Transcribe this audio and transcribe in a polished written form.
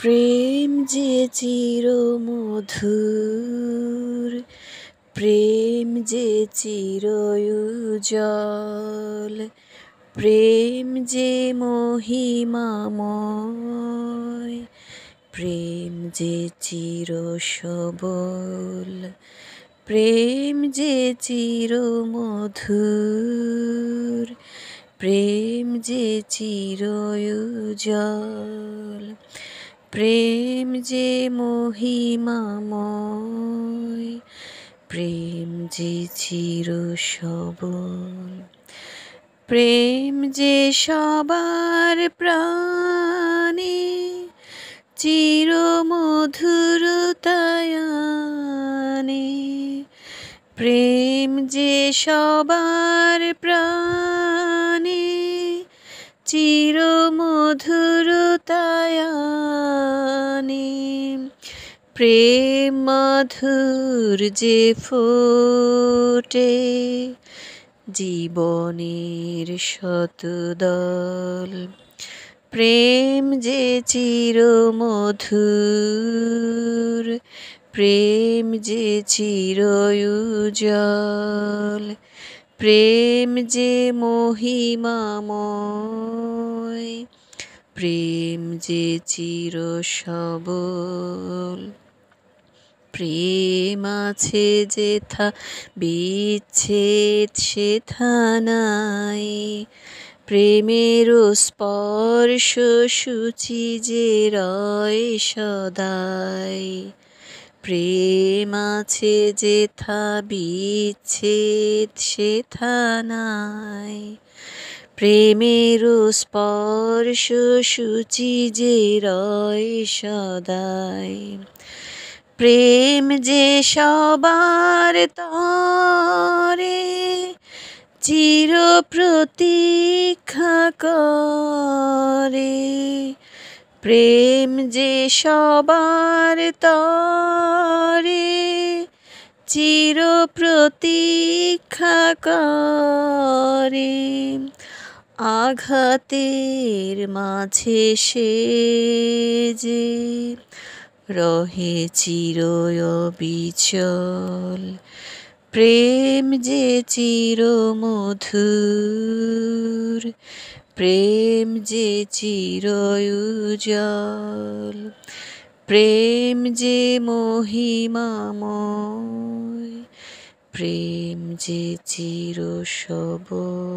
প্রেম যে চিরমধুর, প্রেম যে চিরউজ্জ্বল, প্রেম যে মহিমাময়, প্রেম যে চিরসবল, প্রেম যে চিরমধুর, প্রেম যে চিরউজ্জ্বল, প্রেম যে মহিমাময়, প্রেম যে চিরসবল, প্রেম যে সবার প্রাণে চিরমধুরতায় আনে, প্রেম যে সবার প্রাণে চিরমধুরতায় আনে, প্রেম মধুর যে ফোটে জীবনের শতদল, প্রেম যে চিরমধুর, প্রেম যে চিরউজ্জ্বল, প্রেম যে মহিমাময়, প্রেম যে চিরসবল, প্রেম আছে যেথা বিচ্ছেদ সেথা নাই, প্রেমেরও স্পর্শ সূচি যে রয় সদাই, প্রেম আছে যেথা বিচ্ছেদ সেথা নাই, প্রেমেরও স্পর্শ সূচি যে রয় সদাই, প্রেম যে সবার তরে চির প্রতীক্ষা করে, প্রেম যে সবার তরে চির প্রতীক্ষা করে, আঘাতের মাঝে সে যে রহে চির অবিচল, প্রেম যে চিরমধুর, প্রেম যে চিরউজ্জ্বল, প্রেম যে মহিমাময়, প্রেম যে চিরসবল।